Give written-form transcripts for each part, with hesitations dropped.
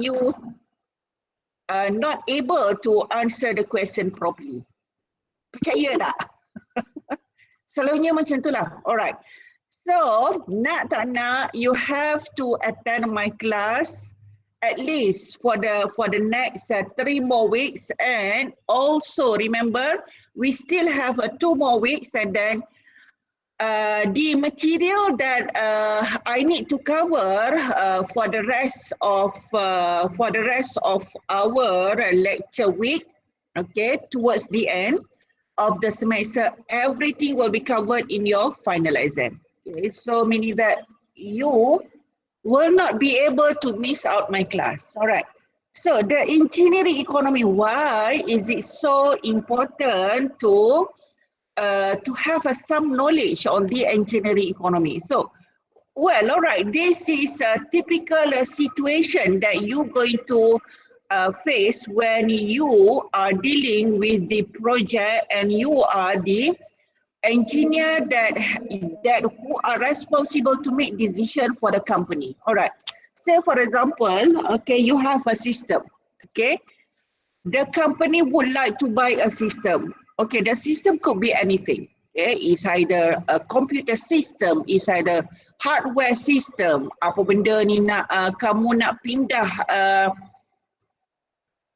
you are not able to answer the question properly. Percaya tak? Selalunya macam itulah. Alright. So, nak tak nak, you have to attend my class at least for the next 3 more weeks, and also remember we still have 2 more weeks, and then the material that I need to cover for the rest of our lecture week, okay, towards the end of the semester, everything will be covered in your final exam. Okay, so meaning that you will not be able to miss out my class. All right. So the engineering economy, why is it so important to have some knowledge on the engineering economy? So, well, all right, this is a typical situation that you're going to face when you are dealing with the project and you are the engineer that who are responsible to make decision for the company. All right. Say for example, okay, you have a system. Okay, the company would like to buy a system. Okay, the system could be anything. Okay, it's either a computer system, it's either hardware system. Apa benda ni nak kamu nak pindah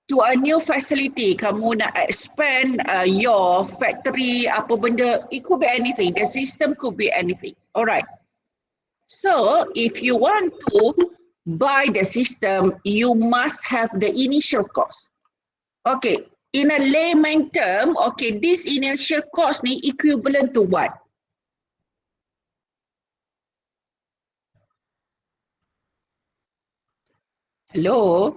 to a new facility, kamu nak expand your factory, apa benda, it could be anything. The system could be anything. Alright. So, if you want to buy the system, you must have the initial cost. Okay, in a layman term, okay, this initial cost ni equivalent to what? Hello?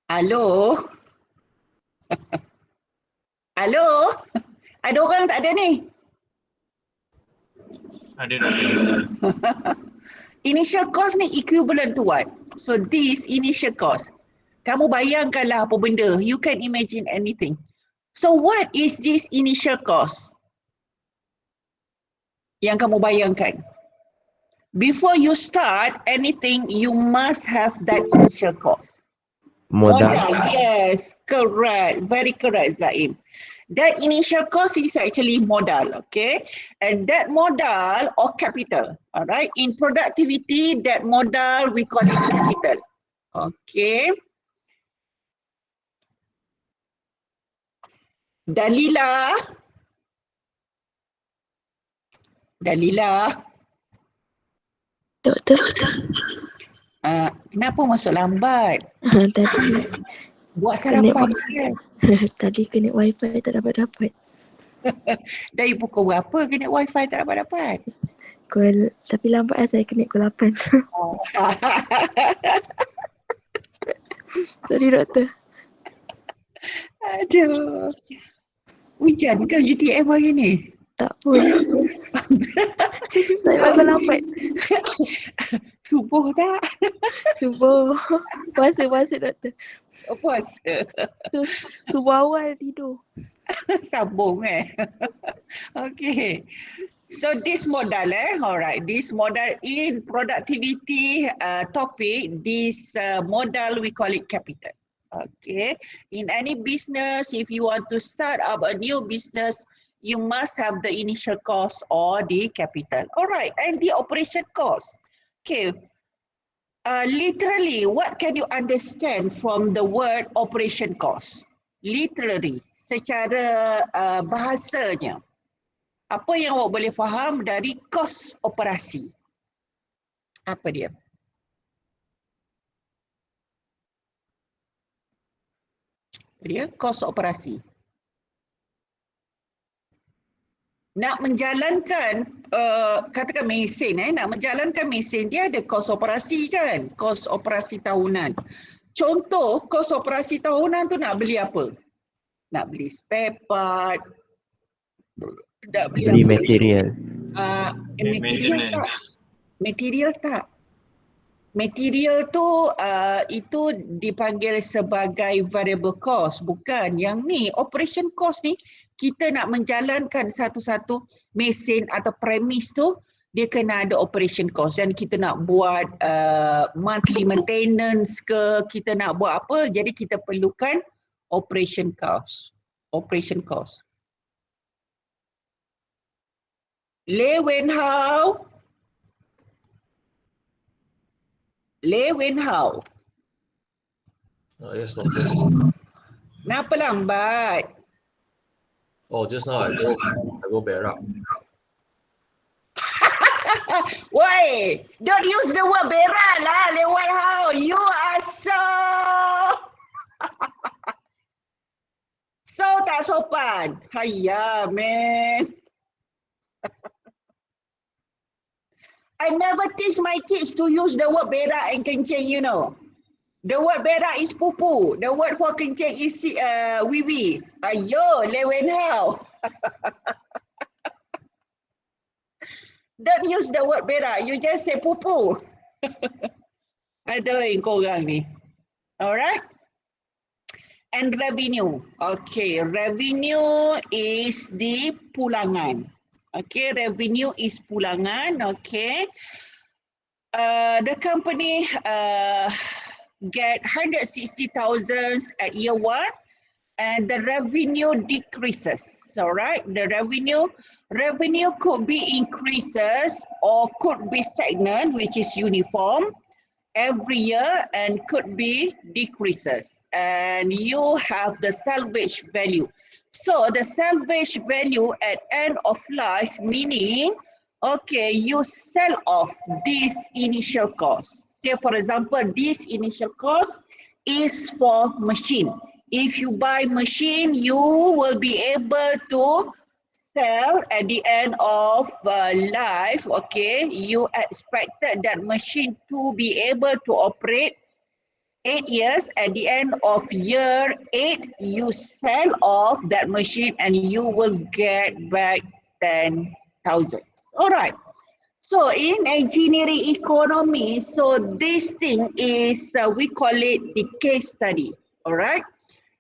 Halo? Halo? Ada orang tak ada ni? Ada. Initial cost ni equivalent to what? So this initial cost, kamu bayangkanlah apa benda, you can imagine anything. So what is this initial cost yang kamu bayangkan? Before you start anything, you must have that initial cost. Modal. Yes, correct. Very correct, Zaim. That initial cost is actually modal, okay? And that modal or capital, all right? In productivity, that modal, we call it capital, okay? Dalila. Doktor. Kenapa masuk lambat? Tadi buat sarapan kan? Tadi connect wifi tak dapat-dapat. Dari pukul berapa connect wifi tak dapat-dapat? Tapi lambat saya connect pukul 8. Sorry doktor. Aduh. Hujan ke UTM hari ni? Tak pun. Saya lambat. Subuh tak? Subuh. Puasa doktor. Oh, puasa. Subuh awal tidur. Sambung Okay. So this modal alright. This modal in productivity topic, this modal we call it capital. Okay. In any business, if you want to start up a new business, you must have the initial cost or the capital. Alright. And the operation cost. Okay. Literally, what can you understand from the word operation cost? Literally, secara bahasanya, apa yang awak boleh faham dari kos operasi? Apa dia? Dia kos operasi. Nak menjalankan, katakan mesin, nak menjalankan mesin, dia ada kos operasi kan? Kos operasi tahunan. Contoh, kos operasi tahunan tu nak beli apa? Nak beli spare part, nak beli material. Material tak? Material tu itu dipanggil sebagai variable cost. Bukan. Yang ni, operation cost ni, kita nak menjalankan satu-satu mesin atau premis tu, dia kena ada operation cost. Dan kita nak buat monthly maintenance ke, kita nak buat apa, jadi kita perlukan operation cost. Operation cost. Lê Wen Hao. Lê Wen Hao. Yes, doctor. Kenapa lambat? Oh, just now I go berak. Why? Don't use the word berak lah, Lê Wen Hao. You are so tak sopan. Hayya, man. I never teach my kids to use the word berak and kencing, you know. The word berak is pupu. The word for kencing is wee-wee. Ayo, Lê Wen Hao. Don't use the word berak. You just say pupu. Aduh, korang ni. Alright. And revenue. Okay, revenue is the pulangan. Okay, revenue is pulangan. Okay. The company get 160,000 at year 1 and the revenue decreases. All right, the revenue could be increases or could be stagnant, which is uniform every year, and could be decreases. And you have the salvage value. So the salvage value at end of life, meaning, okay, you sell off this initial cost. Say for example, this initial cost is for machine. If you buy machine, you will be able to sell at the end of life. Okay, you expected that machine to be able to operate 8 years. At the end of year 8, you sell off that machine and you will get back 10,000. All right. So in engineering economy, so this thing is, we call it the case study. All right.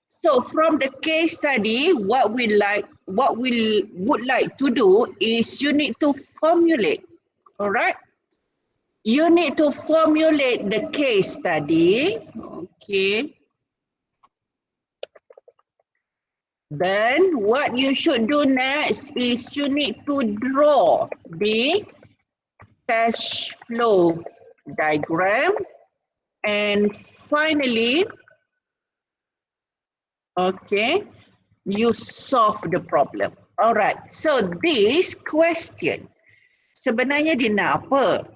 So from the case study, what we would like to do is you need to formulate. All right. You need to formulate the case study. Okay. Then what you should do next is you need to draw the cash flow diagram. And finally, okay, you solve the problem. All right. So this question, sebenarnya dia nak apa?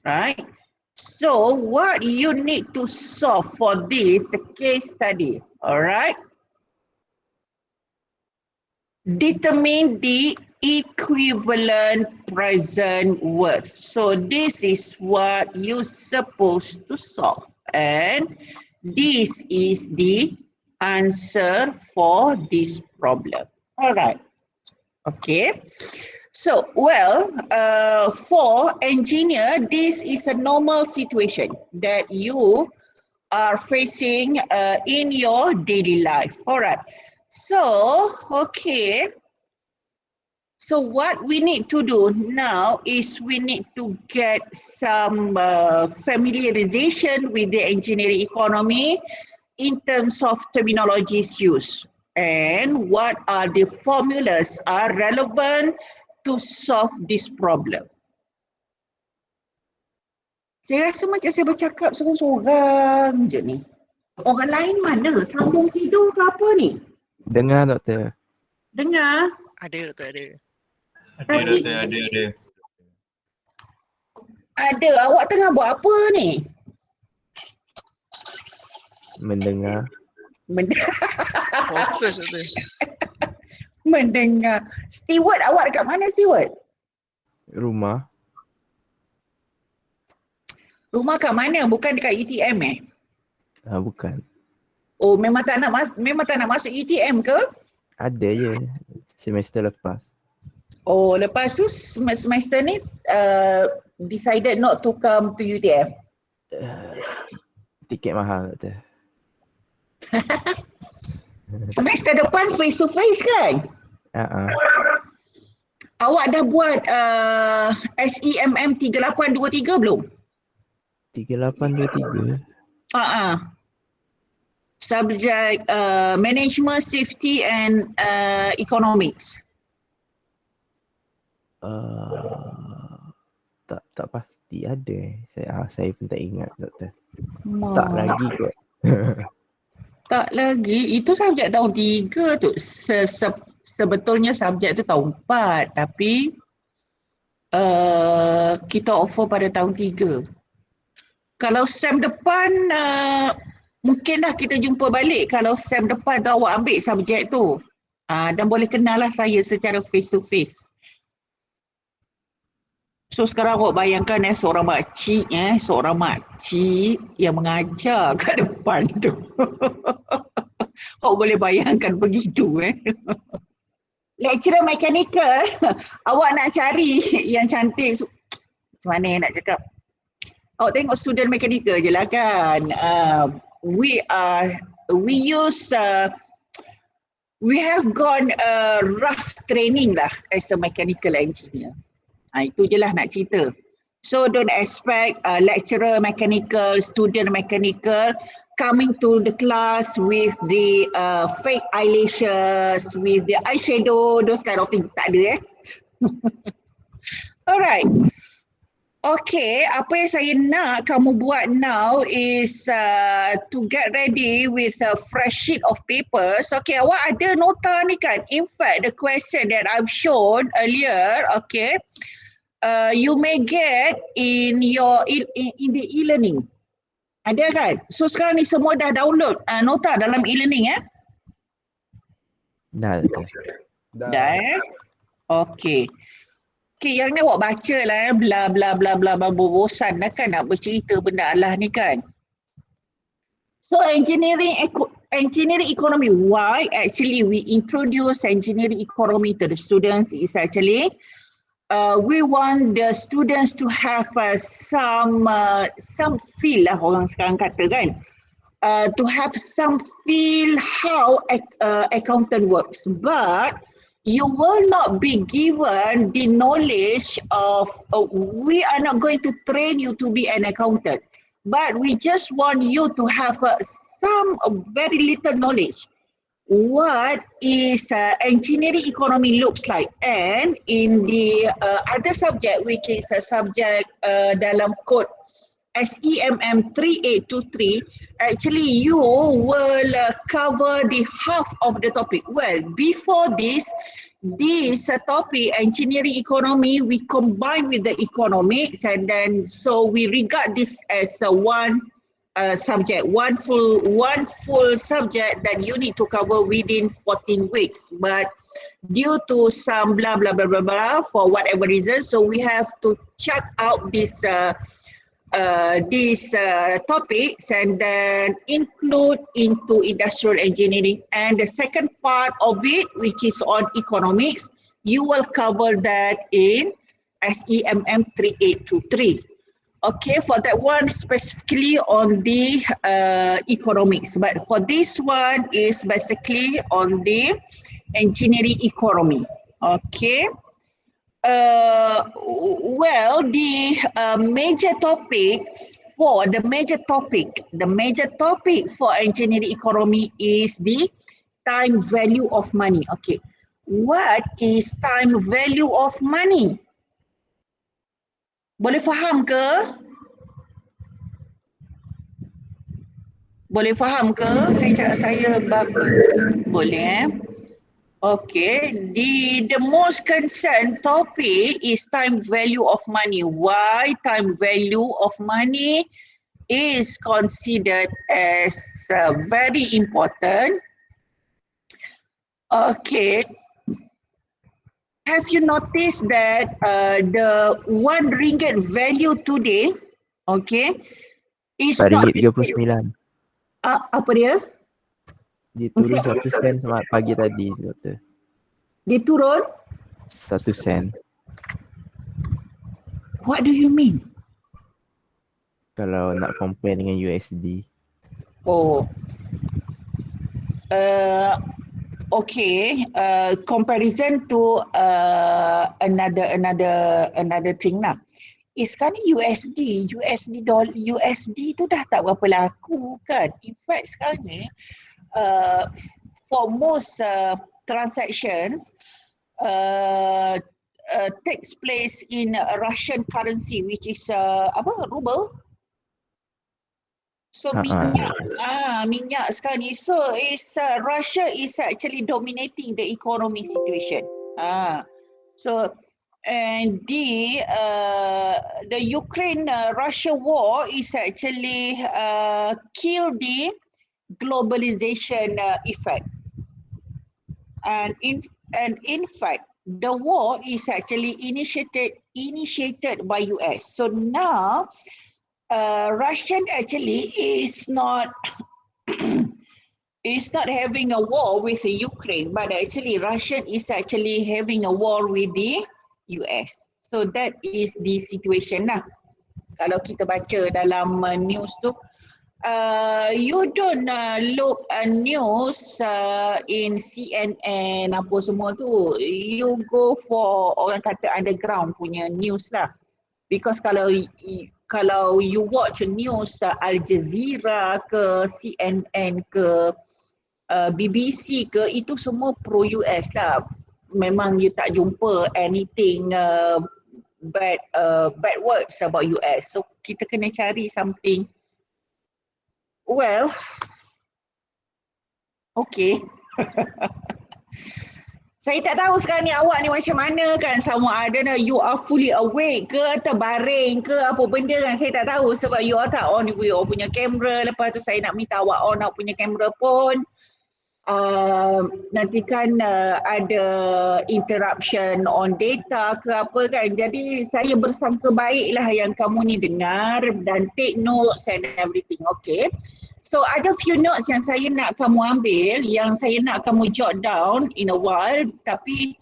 Right? So what you need to solve for this case study, all right? Determine the equivalent present worth. So this is what you're supposed to solve. And this is the answer for this problem. All right. Okay. So, well, for engineer, this is a normal situation that you are facing in your daily life. All right. So, okay. So what we need to do now is we need to get some familiarization with the engineering economy in terms of terminologies used and what are the formulas are relevant to solve this problem. Saya rasa macam saya bercakap seorang-seorang je ni. Orang lain mana? Sambung tidur ke apa ni? Dengar, doktor. Dengar? Ada, doktor, ada. Ada, doktor, ada. Ada. Awak tengah buat apa ni? Mendengar. Fokus, doktor. Mendengar. Steward, awak dekat mana, Steward? Rumah. Rumah kat mana? Bukan dekat UTM eh? Bukan. Oh, memang tak nak masuk UTM ke? Ada je. Semester lepas. Oh, lepas tu semester ni decided not to come to UTM. Tiket mahal, doktor. Semester depan face to face kan? Awak dah buat SEMM 3823 belum? 3823. Subjek Management, Safety and Economics. Tak pasti ada. Saya pun tak ingat, doktor. Tak lagi kot. Tak lagi. Itu subjek tahun 3 tu. Sebetulnya subjek tu tahun 4. Tapi kita offer pada tahun 3. Kalau SEM depan, mungkinlah kita jumpa balik. Kalau SEM depan tu awak ambil subjek tu. Dan boleh kenal lah saya secara face to face. So sekarang awak bayangkan seorang makcik yang mengajar kat depan tu. Awak boleh bayangkan begitu Lecturer mechanical, awak nak cari yang cantik. Macam mana nak cakap? Awak tengok student mechanical je lah kan. We have gone rough training lah as a mechanical engineer. Itu je lah nak cerita. So don't expect lecturer mechanical, student mechanical coming to the class with the fake eyelashes, with the eyeshadow, those kind of things. Tak ada Alright. Okay, apa yang saya nak kamu buat now is to get ready with a fresh sheet of papers. Okay, awak ada nota ni kan? In fact, the question that I've shown earlier, okay, you may get in the e-learning. Ada kan? So sekarang ni semua dah download nota dalam e-learning Dah. Dah Okay. Okay, yang ni awak baca lah bla bla bla bla bla, bosan dah kan nak bercerita benda Allah ni kan. So engineering economy, why actually we introduce engineering economy to the students is actually we want the students to have some feel lah orang sekarang kata kan. To have some feel how accountant works, but you will not be given the knowledge of, we are not going to train you to be an accountant, but we just want you to have some very little knowledge. What is engineering economy looks like, and in the other subject, which is a subject dalam code SEMM 3823, actually you will cover the half of the topic. Well, before this topic, engineering economy, we combine with the economics, and then so we regard this as one subject, one full subject that you need to cover within 14 weeks. But due to some blah blah blah blah blah, for whatever reason, so we have to check out these topics and then include into industrial engineering. And the second part of it, which is on economics, you will cover that in SEMM 3823. Okay, for that one specifically on the economics, but for this one is basically on the engineering economy. Okay. Well, the major topic for engineering economy is the time value of money. Okay, what is time value of money? Boleh faham ke? Boleh faham ke? Saya boleh Okay, the most concerned topic is time value of money. Why time value of money is considered as very important? Okay, have you noticed that the 1 ringgit value today, okay, is not... RM4.39. Apa dia? Dia turun 1 sen pagi tadi, doktor. Dia turun? 1 sen. What do you mean? Kalau nak compare dengan USD. Oh. okay, comparison to another thing lah. Sekarang ni USD tu dah tak berapa laku kan. In fact sekarang ni for most transactions takes place in Russian currency, which is ruble. So minyak sekarang ni. So Russia is actually dominating the economy situation. So and the Ukraine Russia war is actually kill the globalization effect. And in fact, the war is actually initiated by US. So now Russian actually is not is not having a war with the Ukraine, but actually Russian is actually having a war with the US. So that is the situation lah. Kalau kita baca dalam news tu, you don't look news in CNN apa semua tu. You go for orang kata underground punya news lah. Because kalau you watch news Al Jazeera ke CNN ke BBC ke, itu semua pro US lah. Memang you tak jumpa anything bad words about US. So kita kena cari something. Well, okay. Saya tak tahu sekarang ni awak ni macam mana kan, sama ada you are fully awake ke, terbaring ke, apa benda kan, saya tak tahu sebab you all tak on you all punya kamera. Lepas tu saya nak minta awak on awak punya kamera pun. Nanti kan ada interruption on data ke apa kan. Jadi saya bersangka baiklah yang kamu ni dengar dan take notes and everything. Okay. So ada few notes yang saya nak kamu ambil, yang saya nak kamu jot down in a while. Tapi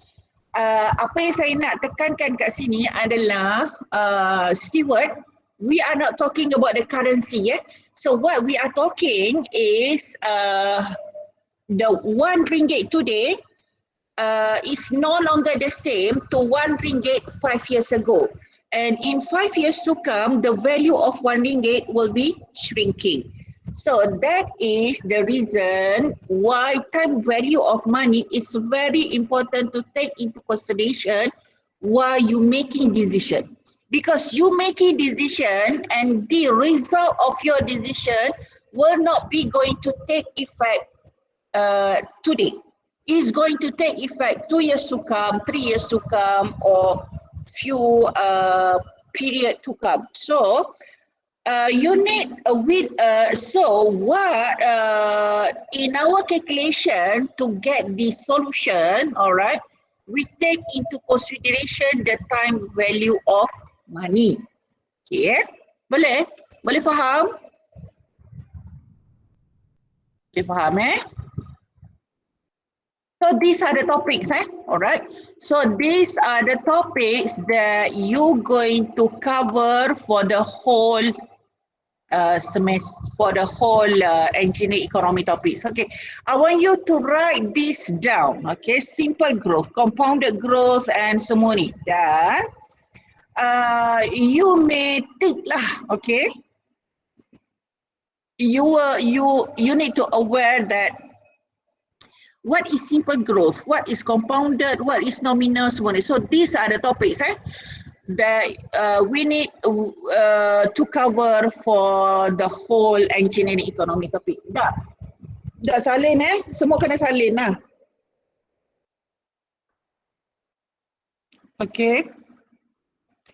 apa yang saya nak tekankan kat sini adalah Stewart, we are not talking about the currency. So what we are talking is the 1 ringgit today is no longer the same to 1 ringgit 5 years ago. And in 5 years to come, the value of 1 ringgit will be shrinking. So that is the reason why time value of money is very important to take into consideration while you making decision. Because you making decision and the result of your decision will not be going to take effect today. Is going to take effect 2 years to come, 3 years to come, or few period to come. So you need so what in our calculation to get the solution, all right, we take into consideration the time value of money. Okay, boleh faham? Boleh faham So these are the topics, all right. So these are the topics that you're going to cover for the whole semester, for the whole engineering economy topics. Okay, I want you to write this down. Okay, simple growth, compounded growth, and semua ni. Dan you may think lah, okay. You need to aware that what is simple growth, what is compounded, what is nominal, semua ni. So these are the topics that we need to cover for the whole engineering economy topic. Dah salin semua kena salin lah. Okay.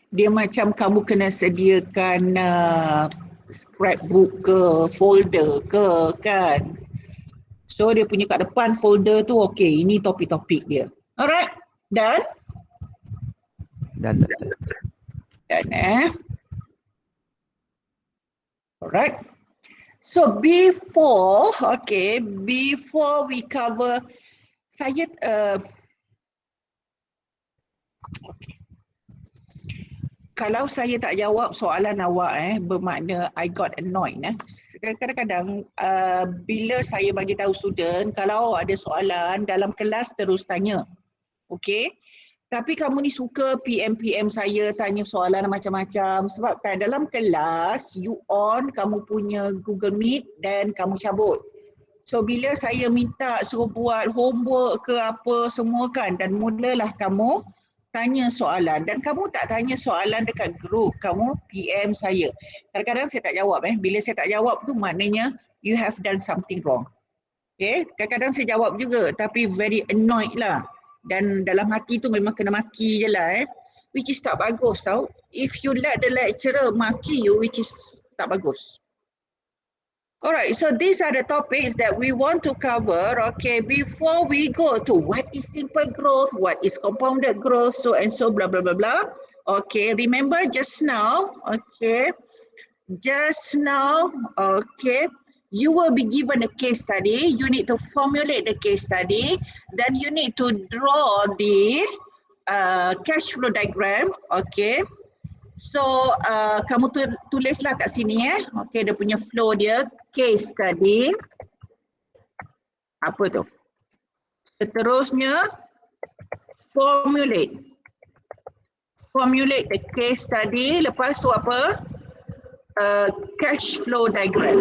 Dia macam kamu kena sediakan scrapbook ke, folder ke kan. So dia punya kat depan folder tu, okay, ini topik-topik dia. Alright, done? Dan. Done Alright. So before we cover, saya okay. Kalau saya tak jawab soalan awak bermakna I got annoyed. Kadang-kadang bila saya bagi tahu student, kalau ada soalan dalam kelas terus tanya. Okey? Tapi kamu ni suka PM saya tanya soalan macam-macam sebab kan dalam kelas you on kamu punya Google Meet dan kamu cabut. So bila saya minta suruh buat homework ke apa semua kan dan mulalah kamu tanya soalan dan kamu tak tanya soalan dekat group, kamu PM saya. Kadang-kadang saya tak jawab bila saya tak jawab tu maknanya you have done something wrong. Okay, kadang-kadang saya jawab juga tapi very annoyed lah. Dan dalam hati tu memang kena maki je lah which is tak bagus tau. If you let the lecturer maki you, which is tak bagus. Alright, so these are the topics that we want to cover, okay, before we go to what is simple growth, what is compounded growth, so and so, blah, blah, blah, blah. Okay, remember just now, okay, you will be given a case study, you need to formulate the case study, then you need to draw the cash flow diagram, okay. So, kamu tulislah kat sini okay, dia punya flow dia, case study. Apa tu? Seterusnya, formulate. Formulate the case study. Lepas tu apa? Cash flow diagram.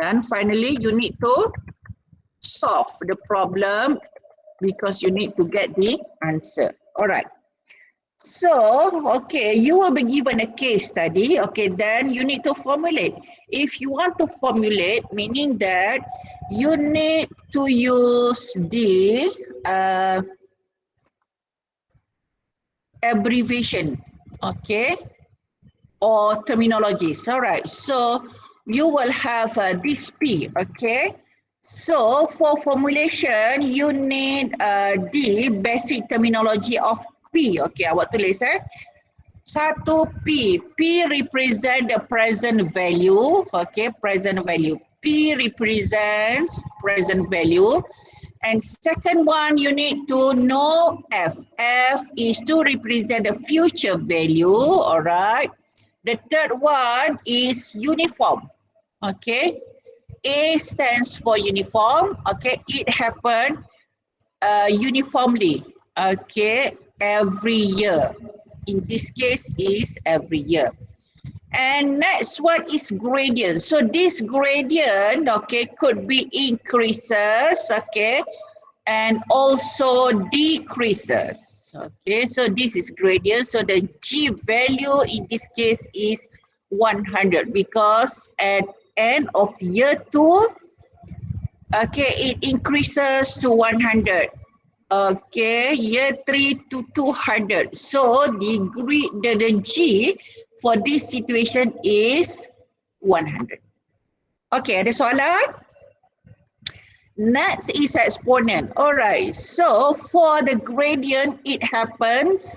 Dan finally, you need to solve the problem because you need to get the answer. Alright. So, okay, you will be given a case study, okay, then you need to formulate. If you want to formulate, meaning that you need to use the abbreviation, okay, or terminologies, all right. So, you will have this P, okay. So, for formulation, you need the basic terminology of P, okay, awak tulis Satu P. P represent the present value, okay, present value. P represents present value. And second one, you need to know F. F is to represent the future value, all right. The third one is uniform, okay. A stands for uniform, okay, it happened uniformly, okay, every year. In this case is every year. And next one is gradient. So this gradient, okay, could be increases, okay, and also decreases. Okay, so this is gradient. So the G value in this case is 100 because at end of year 2, okay, it increases to 100. Okay, year 3 to 200. So the G for this situation is 100. Okay, ada soalan? Next is exponent. Alright, so for the gradient, it happens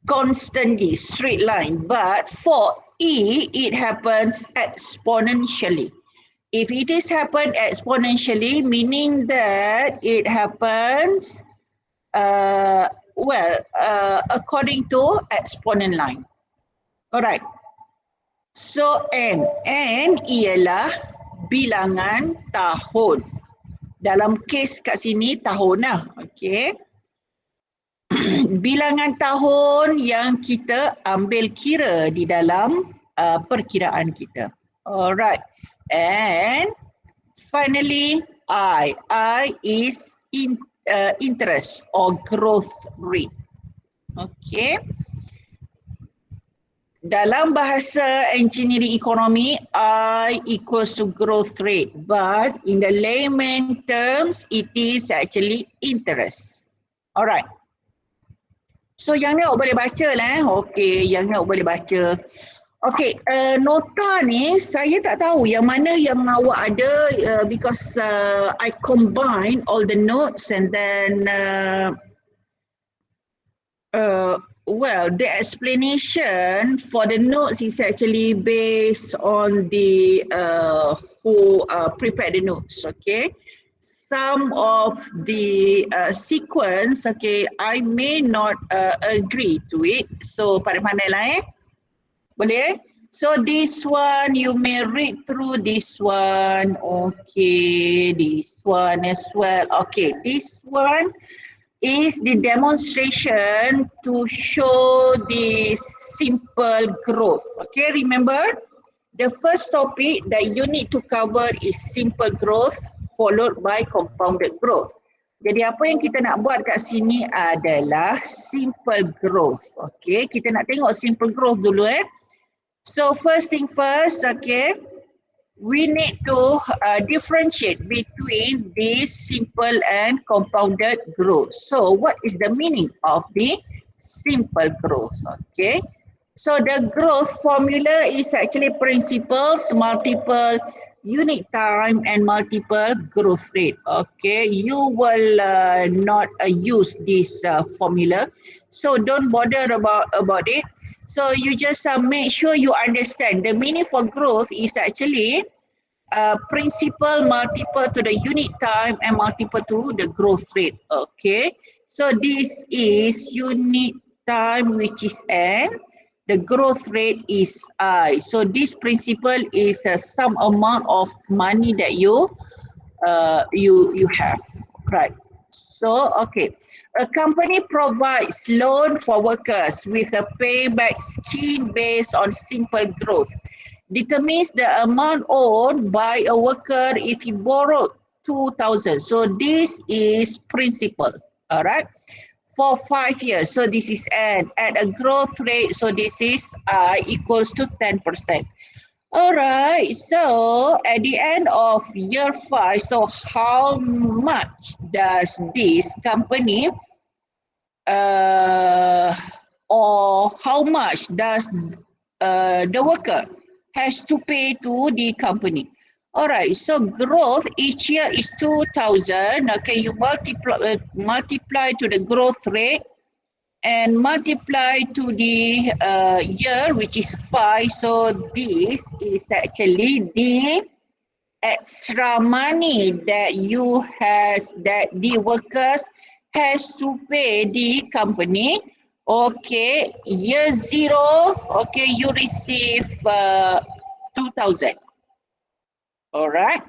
constantly, straight line. But for E, it happens exponentially. If it is happened exponentially, meaning that it happens, according to exponent line. Alright. So N ialah bilangan tahun. Dalam kes kat sini tahun lah, okay. Bilangan tahun yang kita ambil kira di dalam perkiraan kita. Alright. And finally, I is interest or growth rate. Okay. Dalam bahasa engineering ekonomi, I equals to growth rate. But in the layman terms, it is actually interest. Alright. So yang ni awak boleh baca lah. Okay, yang ni awak boleh baca. Okay, nota ni saya tak tahu yang mana yang awak ada because I combine all the notes and then the explanation for the notes is actually based on the who prepared the notes, okay. some of the sequence, okay, I may not agree to it. So pandai-pandai lah boleh? So this one you may read through this one. Okay, this one as well. Okay, this one is the demonstration to show the simple growth. Okay, remember the first topic that you need to cover is simple growth followed by compounded growth. Jadi apa yang kita nak buat kat sini adalah simple growth. Okay, kita nak tengok simple growth dulu So first thing first, okay, we need to differentiate between this simple and compounded growth. So what is the meaning of the simple growth? Okay, so the growth formula is actually principles, multiple unit time and multiple growth rate. Okay, you will not use this formula, so don't bother about it. So you just make sure you understand the meaning for growth is actually principal multiple to the unit time and multiple to the growth rate. Okay, so this is unit time which is n, the growth rate is I. So this principal is some amount of money that you have, right? So okay, a company provides loan for workers with a payback scheme based on simple growth. Determines the amount owed by a worker if he borrowed 2,000. So this is principal, all right, for 5 years. So this is N at a growth rate. So this is I equals to 10%. All right, so at the end of year 5, so how much does this company or how much does the worker has to pay to the company? All right, so growth each year is 2,000. Okay, you multiply to the growth rate and multiply to the year, which is 5. So this is actually the extra money that the workers has to pay the company. Okay, year 0, okay, you receive 2,000. All right.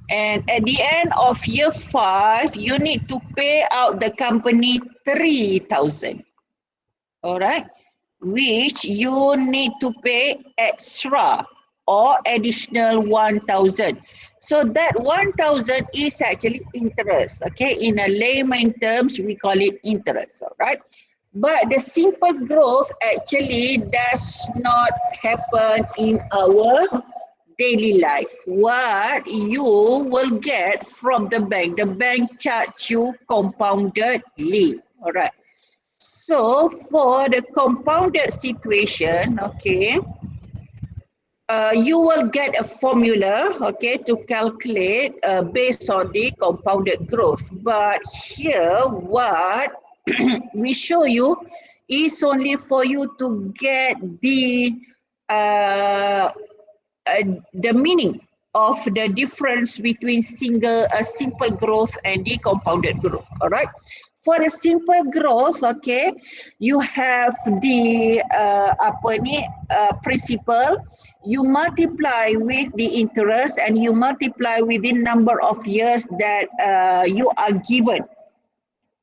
And at the end of year 5, you need to pay out the company 3,000. All right, which you need to pay extra or additional 1,000. So that 1,000 is actually interest. Okay, in a layman terms, we call it interest. All right. But the simple growth actually does not happen in our daily life. What you will get from the bank charge you compoundedly. All right. So for the compounded situation, okay, you will get a formula, okay, to calculate based on the compounded growth. But here, what we show you is only for you to get the meaning of the difference between simple growth and the compounded growth. All right. For the simple growth, okay, you have the principal. You multiply with the interest and you multiply with the number of years that you are given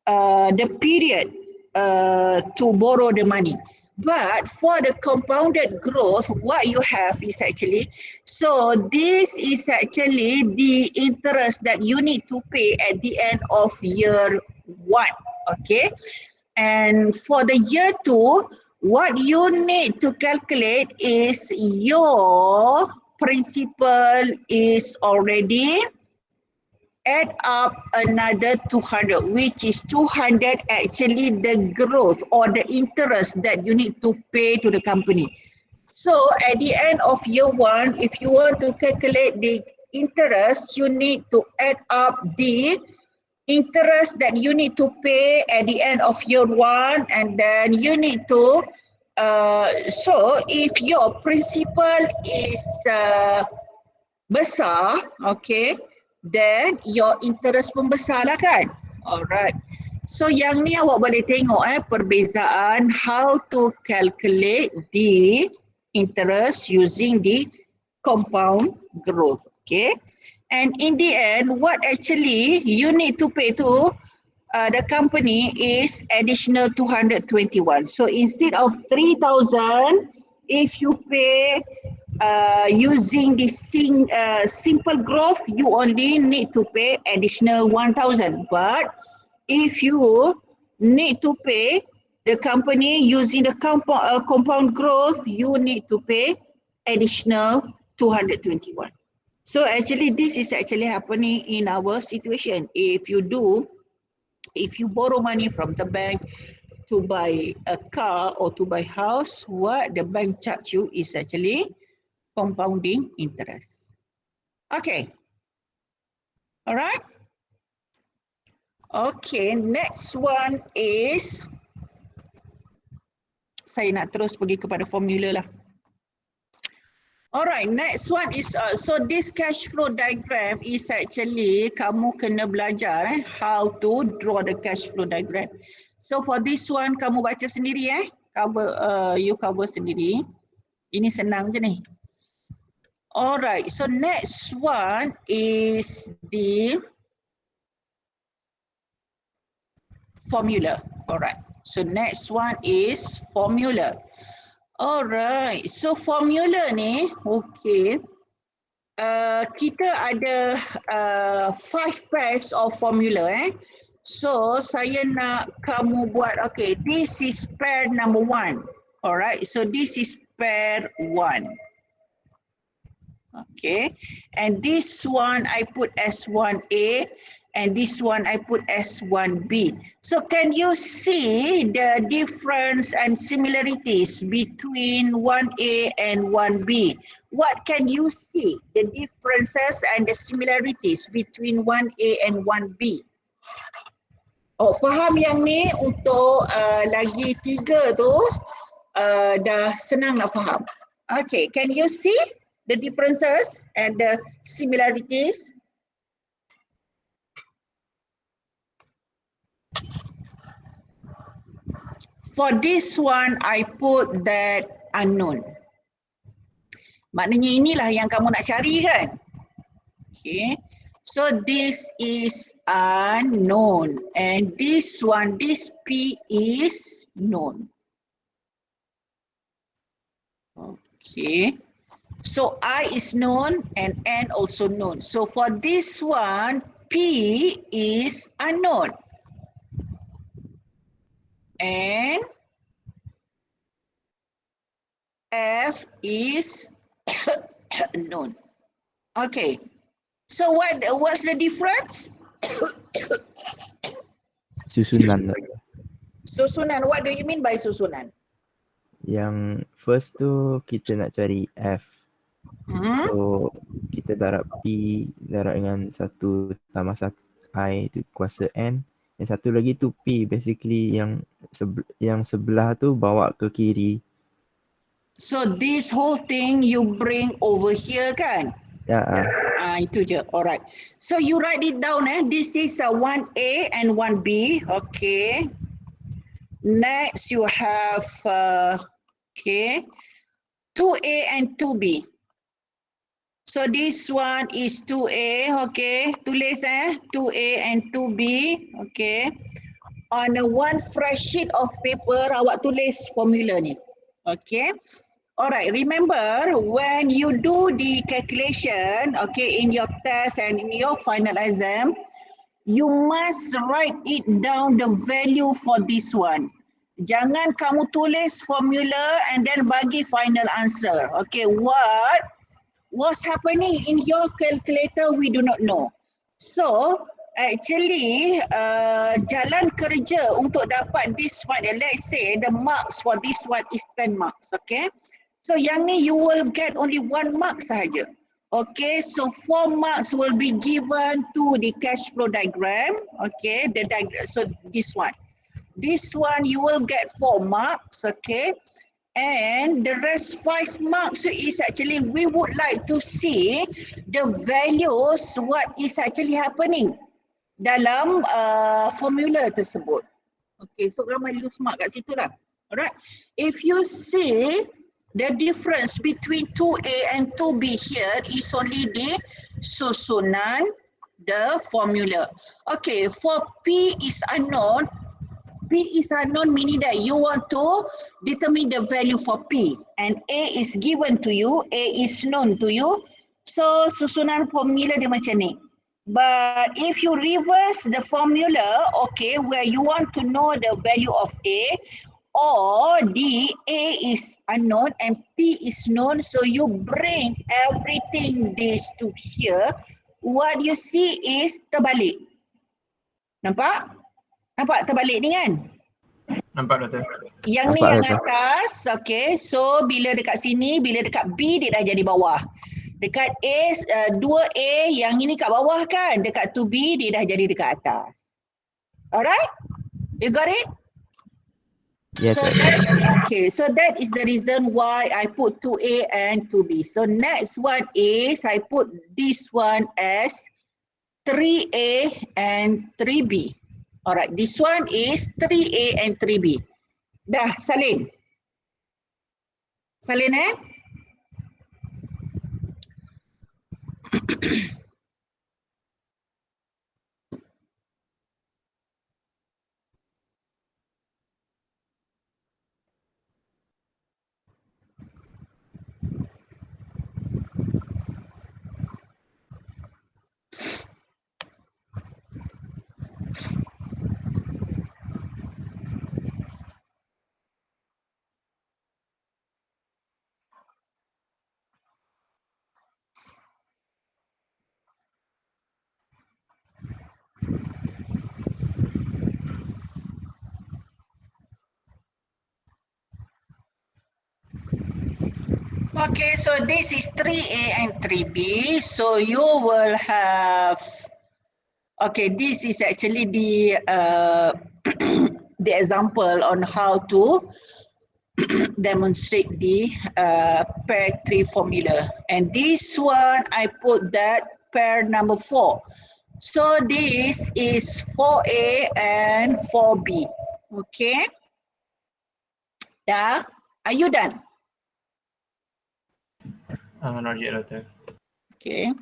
the period to borrow the money. But for the compounded growth, what you have is actually, so this is actually the interest that you need to pay at the end of year 1, okay? And for the year 2, what you need to calculate is your principal is already add up another 200, which is 200 actually the growth or the interest that you need to pay to the company. So at the end of year 1, if you want to calculate the interest, you need to add up the interest that you need to pay at the end of year 1, and then you need to so if your principal is besar, okay, then your interest pun besar lah kan. Alright. So yang ni awak boleh tengok perbezaan how to calculate the interest using the compound growth. Okay. And in the end, what actually you need to pay to the company is additional 221. So instead of 3,000, if you pay using the simple growth, you only need to pay additional 1,000. But if you need to pay the company using the compound growth, you need to pay additional 221. So actually this is actually happening in our situation. If you borrow money from the bank to buy a car or to buy house, what the bank charge you is actually compounding interest. Okay. All right. Okay, next one is, saya nak terus pergi kepada formula lah. Alright, next one is, so this cash flow diagram is actually, kamu kena belajar how to draw the cash flow diagram. So for this one, kamu baca sendiri you cover sendiri. Ini senang je ni. Alright, so next one is the formula. Alright, so next one is formula. Alright, so formula ni, okay. Kita ada 5 pairs of formula. So saya nak kamu buat, okay, this is pair number 1. Alright, so this is pair 1. Okay, and this one I put as 1A and this one I put as 1B. So can you see the difference and similarities between 1A and 1B? What can you see the differences and the similarities between 1A and 1B? Oh, faham yang ni untuk lagi 3 tu dah senang nak faham. Okay, can you see the differences and the similarities? For this one, I put that unknown. Maknanya inilah yang kamu nak cari kan? Okay. So this is unknown. And this one, this P is known. Okay. So I is known and N also known. So for this one, P is unknown. And F is known. Okay. So what's the difference? Susunan. Susunan. What do you mean by susunan? Yang first tu kita nak cari F. So kita darab P darab dengan 1 tambah 1 I tu kuasa N. Yang satu lagi tu P, basically yang sebelah tu bawa ke kiri. So this whole thing you bring over here kan? Ya. Itu je. Alright. So you write it down. This is 1A and 1B. Okay. Next you have 2A and 2B. So this one is 2A, okay. Tulis 2A and 2B, okay. On one fresh sheet of paper, awak tulis formula ni, okay. Alright, remember when you do the calculation, okay, in your test and in your final exam, you must write it down the value for this one. Jangan kamu tulis formula and then bagi final answer, okay. What's happening in your calculator, we do not know. So, actually, jalan kerja untuk dapat this one, let's say the marks for this one is 10 marks, okay? So, yang ni you will get only 1 mark sahaja. Okay, so 4 marks will be given to the cash flow diagram, okay? So, this one. This one, you will get 4 marks, okay? And the rest 5 marks is actually we would like to see the values what is actually happening dalam formula tersebut. Okay, so ramai lose mark kat situ lah. Alright. If you see the difference between 2A and 2B here is only the susunan, the formula. Okay, for P is unknown. P is unknown meaning that you want to determine the value for P and A is given to you, A is known to you. So susunan formula dia macam ni. But if you reverse the formula, okay, where you want to know the value of A or D, A is unknown and P is known, so you bring everything this to here, what you see is terbalik. Nampak? Nampak terbalik ni kan? Nampak doktor? Yang ni Nampak, yang doktor. atas, okay. So bila dekat sini, bila dekat B dia dah jadi bawah. Dekat A, 2A yang ini kat bawah kan. Dekat 2B dia dah jadi dekat atas. Alright? You got it? Yes, So doktor. okay, so that is the reason why I put 2A and 2B. So next one is I put this one as 3A and 3B. Alright, this one is 3A and 3B. Dah, salin. Salin Okay, so this is 3A and 3B. So you will have, okay, this is actually the the example on how to demonstrate the pair 3 formula. And this one, I put that pair number 4. So this is 4A and 4B. Okay? Dah? Are you done? Not yet doktor. Okay.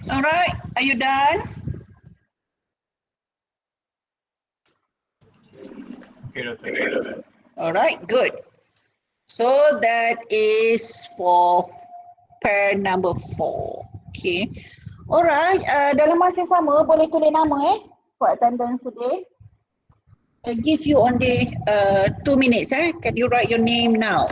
All right, are you done? Okay doktor. All right, good. So that is for pair number 4. Okay. Alright, dalam masa yang sama boleh tulis nama for attendance today. I give you only 2 minutes. Can you write your name now?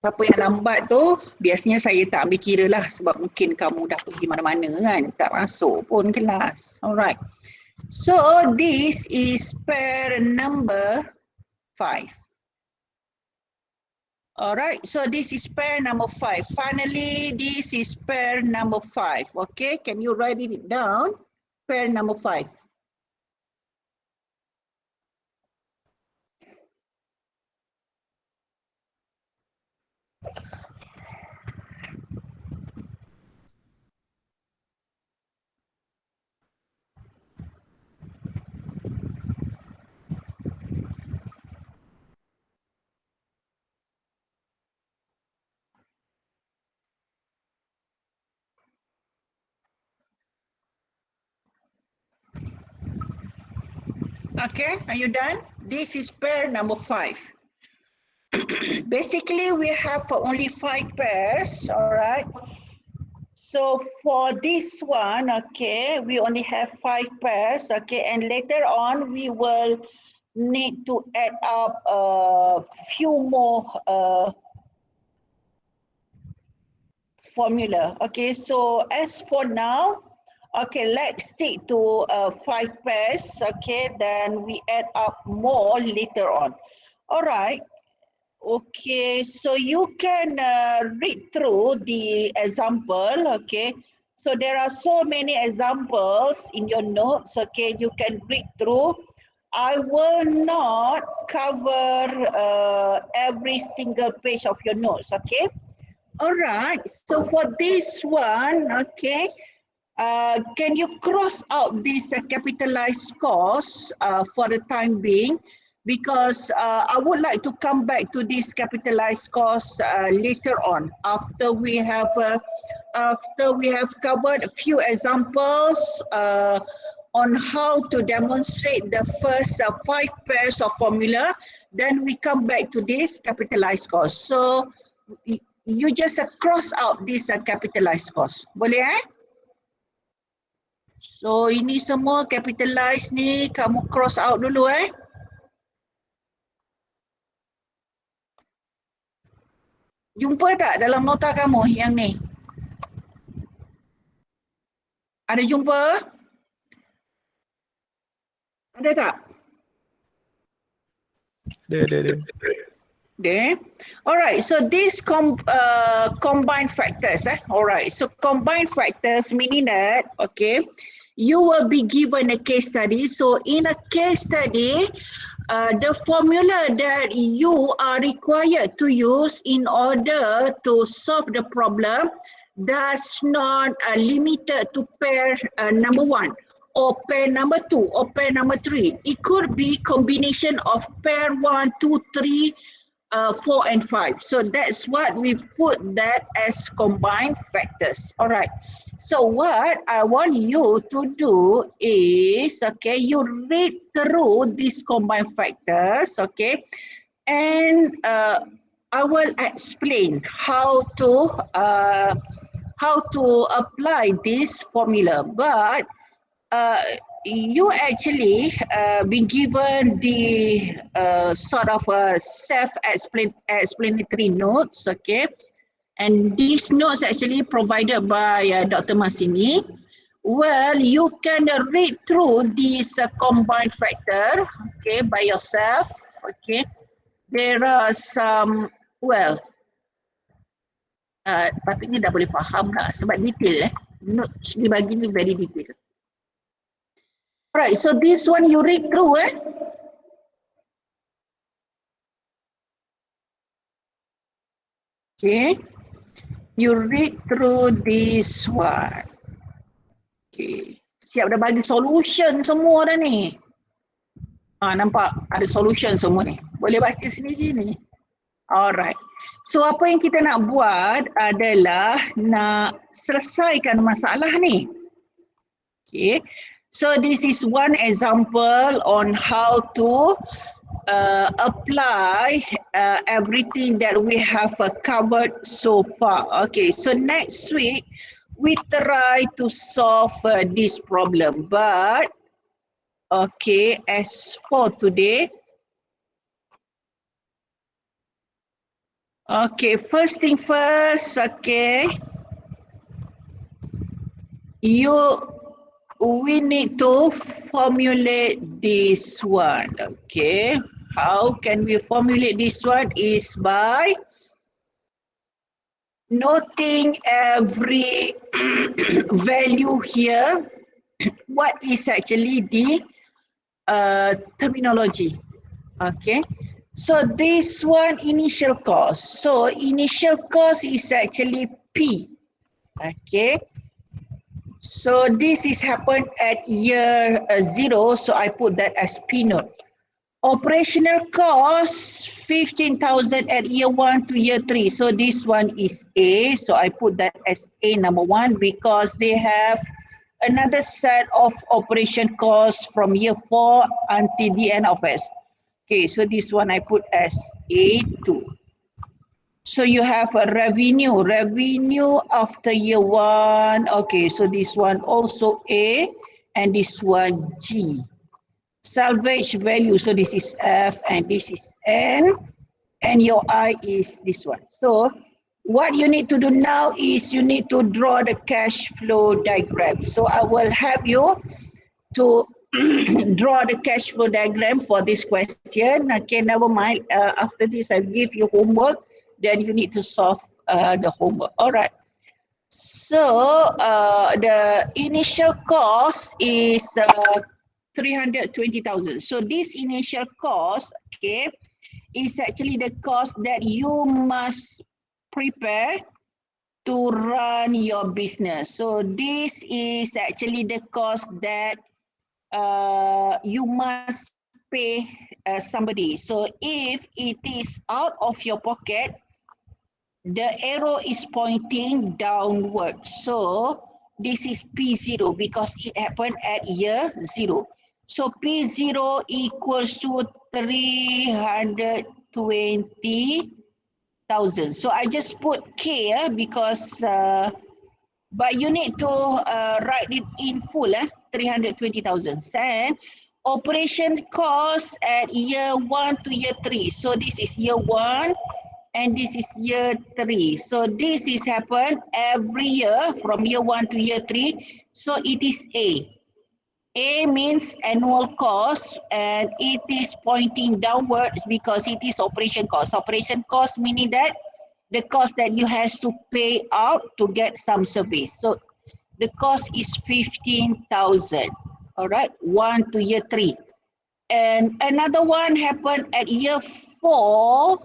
Siapa yang lambat tu, biasanya saya tak ambil kira lah sebab mungkin kamu dah pergi mana-mana kan, tak masuk pun kelas. Alright. So this is pair number 5. Alright, so this is pair number 5. Finally, this is pair number 5. Okay, can you write it down? Pair number 5. Okay, are you done? This is pair number 5. Basically, we have only 5 pairs, all right? So for this one, okay, we only have 5 pairs, okay, and later on we will need to add up a few more formula. Okay, so as for now, okay, let's stick to 5 pairs, okay, then we add up more later on. All right. Okay, so you can read through the example, okay. So there are so many examples in your notes, okay, you can read through. I will not cover every single page of your notes, okay. All right, so for this one, okay, can you cross out this capitalized cost for the time being? Because I would like to come back to this capitalized cost later on after we have covered a few examples on how to demonstrate the first 5 pairs of formula. Then we come back to this capitalized cost. So you just cross out this capitalized cost. Boleh eh? So ini semua capitalize ni kamu cross out dulu eh. Jumpa tak dalam nota kamu yang ni? Ada jumpa? Ada tak? Ada. There. All right. So these combined factors. All right. So combined factors meaning that you will be given a case study. So in a case study, the formula that you are required to use in order to solve the problem does not limited to pair number 1 or pair number 2 or pair number 3. It could be combination of pair 1, 2, 3, 4 and 5. So that's what we put that as combined factors. All right. So what I want you to do is, you read through these combined factors, and I will explain how to apply this formula. But you actually been given the sort of self-explanatory notes, and these notes actually provided by Dr. Masini. Well, you can read through this combined factor, by yourself, There are some, patutnya dah boleh faham lah sebab detail notes dibagi ni very detail. Alright, so this one you read through you read through this one. Siap dah bagi solution semua dah ni. Nampak ada solution semua ni. Boleh baca sendiri ni. Alright. So apa yang kita nak buat adalah nak selesaikan masalah ni. So this is one example on how to apply everything that we have covered so far. So next week we try to solve this problem. But as for today, first thing first, we need to formulate this one. How can we formulate this one? Is by noting every value here. What is actually the terminology? So this one initial cost. So initial cost is actually P. So this is happened at year 0, so I put that as P note. Operational cost 15,000 at year 1 to year 3. So this one is A, so I put that as A number 1 because they have another set of operation costs from year 4 until the end of S. So this one I put as A2. So you have a revenue after year 1. Okay, so this one also A and this one G. Salvage value, so this is F and this is N, and your I is this one. So what you need to do now is you need to draw the cash flow diagram. So I will help you to draw the cash flow diagram for this question. Okay, never mind. After this, I give you homework. Then you need to solve the homework. All right. So the initial cost is 320,000. So this initial cost, okay, is actually the cost that you must prepare to run your business. So this is actually the cost that you must pay somebody. So if it is out of your pocket, the arrow is pointing downward. So this is P0 because it happened at year 0. So P0 equals to 320,000. So I just put K because but you need to write it in full, 320,000. And operation cost at year 1 to year 3. So this is year 1 and this is year 3. So this is happen every year from year 1 to year 3. So it is A. A means annual cost and it is pointing downwards because it is operation cost. Operation cost meaning that the cost that you has to pay out to get some service. So the cost is 15,000. All right, 1 to year 3. And another one happened at year 4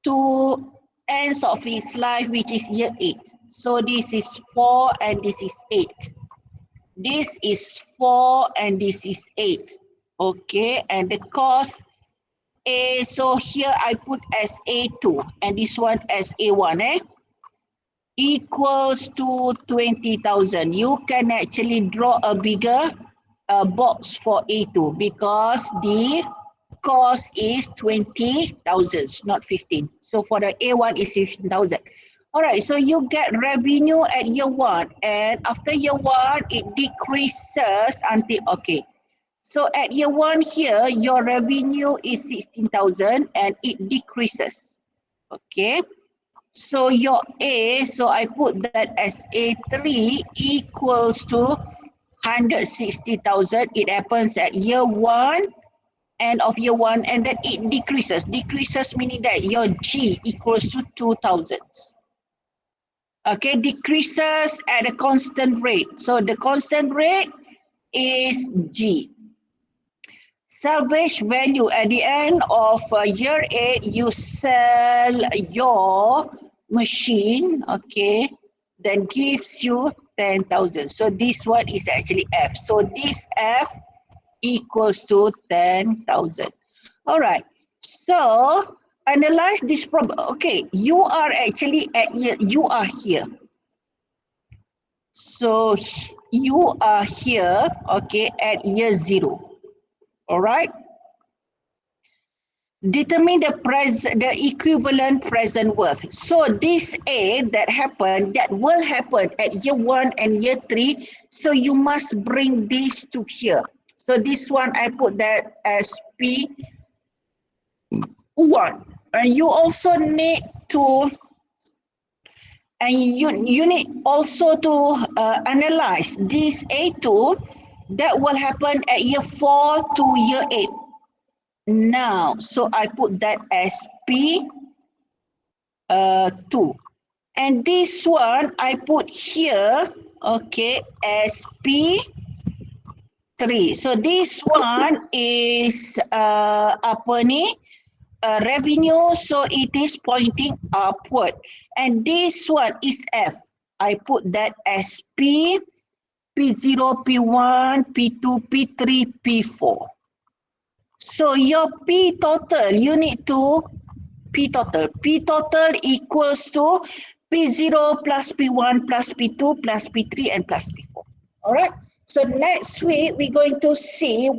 to ends of its life, which is year 8. So this is 4 and this is 8. This is 4 and this is 8. Okay, and the cost A, so here I put as A2 and this one as A1, equals to 20,000. You can actually draw a bigger box for A2 because the cost is 20,000, not 15. So for the A1 is 15,000. All right, so you get revenue at year 1 and after year 1, it decreases until, okay. So at year 1 here, your revenue is 16,000 and it decreases. Okay. So your A, so I put that as A3 equals to 160,000. It happens at year 1, end of year 1, and then it decreases. Decreases meaning that your G equals to 2,000. Okay, decreases at a constant rate. So the constant rate is G. Salvage value at the end of year 8, you sell your machine, okay, then gives you 10,000. So this one is actually F. So this F equals to 10,000. All right. So analyze this problem. Okay, you are actually at year, you are here. So you are here, okay, at year 0. All right. Determine the equivalent present worth. So this A that happened, that will happen at year 1 and year 3. So you must bring this to here. So this one, I put that as P1. And you also need to, and you need also to analyze this A2 that will happen at year 4 to year 8. Now, so I put that as P2. And this one I put here, okay, as P3. So this one is apa ni? Revenue, so it is pointing upward. And this one is F. I put that as P, P0, P1, P2, P3, P4. So your P total, you need to P total. P total equals to P0 plus P1 plus P2 plus P3 and plus P4. All right. So next week, we're going to see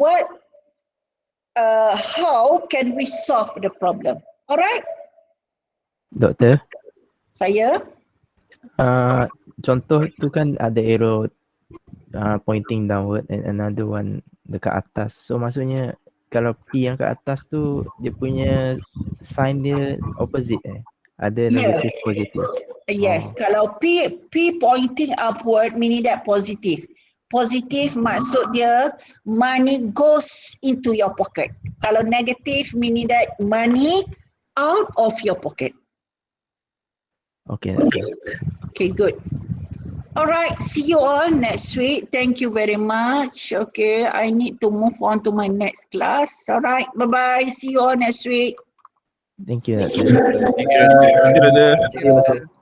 how can we solve the problem. All right. Doktor, Saya? contoh tu kan ada arrow pointing downward and another one dekat atas. So maksudnya kalau P yang kat atas tu dia punya sign dia opposite Ada Yeah. negative positive. Yes, kalau P pointing upward meaning that positive. Positive maksud dia money goes into your pocket. Kalau negative meaning that money out of your pocket. Okay, doktor. Okay, good. Alright, see you all next week. Thank you very much. Okay, I need to move on to my next class. Alright, bye-bye. See you all next week. Thank you, doktor. Thank you, Doctor. Thank you, Doctor. Thank you, Doctor.